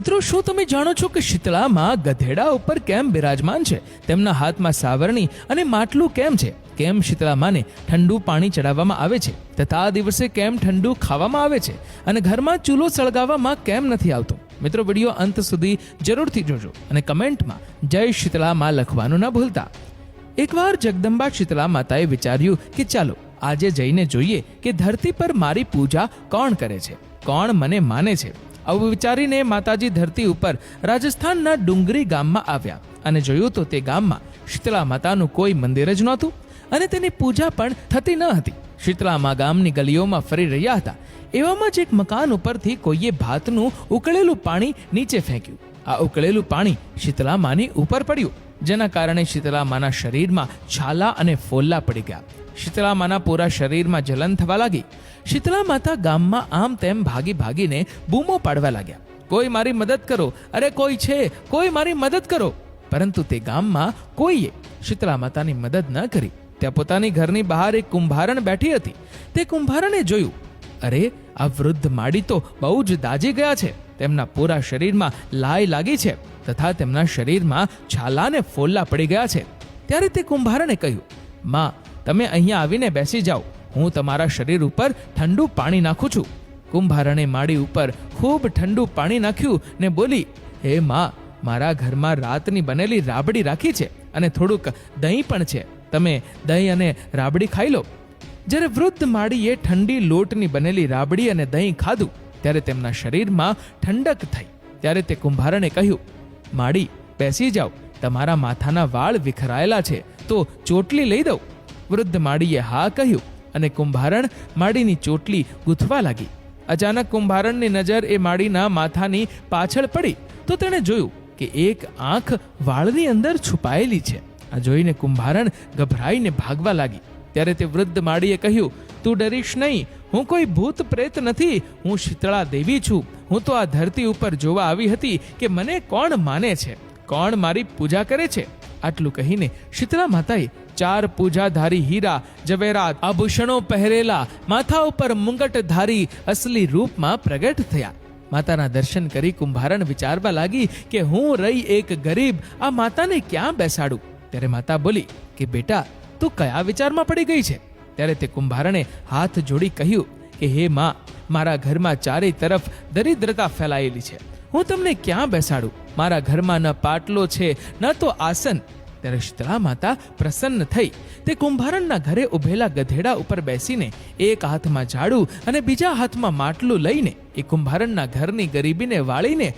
મિત્રો, શું તમે જાણો છો કે શીતળામાં ગધેડા ઉપર કેમ બિરાજમાન છે? તેમના હાથમાં સાવરણી અને માટલું કેમ છે? કેમ શીતળામાને ઠંડુ પાણી ચડાવવામાં આવે છે તથા આ દિવસે કેમ ઠંડુ ખાવામાં આવે છે અને ઘરમાં ચૂલો સળગાવવામાં કેમ નથી આવતો? મિત્રો, વિડીયો અંત સુધી જરૂરથી જોજો અને કમેન્ટમાં જય શીતળામાં લખવાનું ન ભૂલતા. એકવાર જગદંબા શીતળા માતાએ વિચાર્યું કે ચાલો આજે જઈને જોઈએ કે ધરતી પર મારી પૂજા કોણ કરે છે, કોણ મને માને છે. આવું વિચારીને માતાજી ધરતી ઉપર રાજસ્થાનના ડુંગરી ગામમાં આવ્યા અને જોયું તો તે ગામમાં શીતળા માતાનું કોઈ મંદિર જ નહોતું અને તેની પૂજા પણ થતી ન હતી. શીતળામાં ગામની ગલીઓમાં ફરી રહ્યા હતા. એવામાં જ એક મકાન ઉપરથી કોઈએ ભાતનું ઉકળેલું પાણી નીચે ફેંક્યું. આ ઉકળેલું પાણી શીતળામાની ઉપર પડ્યું, જેના કારણે શીતળામાના શરીરમાં છાલા અને ફોલ્લા પડી ગયા. શીતળામાના પૂરા શરીરમાં જલન થવા લાગી. શીતળા માતા ગામમાં આમ તેમ ભાગી ભાગીને બૂમો પાડવા લાગ્યા, કોઈ મારી મદદ કરો, અરે કોઈ છે, કોઈ મારી મદદ કરો. પરંતુ તે ગામમાં કોઈએ શીતળા માતાની મદદ ન કરી. ત્યાં પોતાની ઘરની બહાર એક કુંભારણ બેઠી હતી. તે કુંભારણે જોયું, અરે આ વૃદ્ધ માડી તો બહુ જ દાજી ગયા છે. તેમના પૂરા શરીરમાં લાય લાગી છે તથા તેમના શરીરમાં છાલા અને ફોલ્લા પડી ગયા છે. ત્યારે તે કુંભારણે કહ્યું, માં, તમે અહીંયા આવીને બેસી જાઓ, હું તમારા શરીર ઉપર ઠંડુ પાણી નાખું છું. કુંભારણે માડી ઉપર ખૂબ ઠંડુ પાણી નાખ્યું ને બોલી, હે માં, મારા ઘરમાં રાતની બનેલી રાબડી રાખી છે અને થોડુંક દહીં પણ છે, તમે દહીં અને રાબડી ખાઈ લો. જ્યારે વૃદ્ધ માડીએ ઠંડી લોટની બનેલી રાબડી અને દહીં ખાધું ત્યારે તેમના શરીરમાં ઠંડક થઈ. ત્યારે તે કુંભારણે કહ્યું, માડી, બેસી જાઓ, તમારા માથાના વાળ વિખરાયેલા છે તો ચોટલી લઈ દઉં. વૃદ્ધ માડીએ હા કહ્યું અને કુંભારણ માડીની ચોટલી ગૂંથવા લાગી. અચાનક કુંભારણની નજર એ માડીના માથાની પાછળ પડી તો તેણે જોયું કે એક આંખ વાળની અંદર છુપાયેલી છે. આ જોઈને કુંભારણ ગભરાઈને ભાગવા લાગી. ત્યારે તે વૃદ્ધ માડીએ કહ્યું, તું ડરીશ નહીં, હું કોઈ ભૂત પ્રેત નથી, હું શીતળા દેવી છું. હું તો આ ધરતી ઉપર જોવા આવી હતી કે મને કોણ માને છે, કોણ મારી પૂજા કરે છે. આટલું કહીને શીતળા માતાએ 4 પૂજાધારી હીરા જવેરાત આભૂષણો પહેરેલા માથા ઉપર મુંગટધારી અસલી રૂપમાં પ્રગટ થયા. માતાના દર્શન કરી કુંભારણ વિચારવા લાગી કે હું રહી એક ગરીબ, આ માતાને ક્યાં બેસાડું. ત્યારે માતા બોલી કે બેટા, તું કયા વિચારમાં પડી ગઈ છે? ત્યારે તે કુંભારણે હાથ જોડી કહ્યું કે હે માં, મારા ઘરમાં ચારે તરફ દરિદ્રતા ફેલાયેલી છે, હું તમને ક્યાં બેસાડું? મારા ઘરમાં ન પાટલો છે ન તો આસન. ત્યારે શીતળા માતા પ્રસન્ન થઈ. તે કુંભારણના ઘરે ઉભેલા ગધેડા ઉપર બેસીને એક હાથમાં ઝાડુ અને બીજા હાથમાં માટલું લઈને એ કુંભારણના ઘરની ગરીબીને વાળીને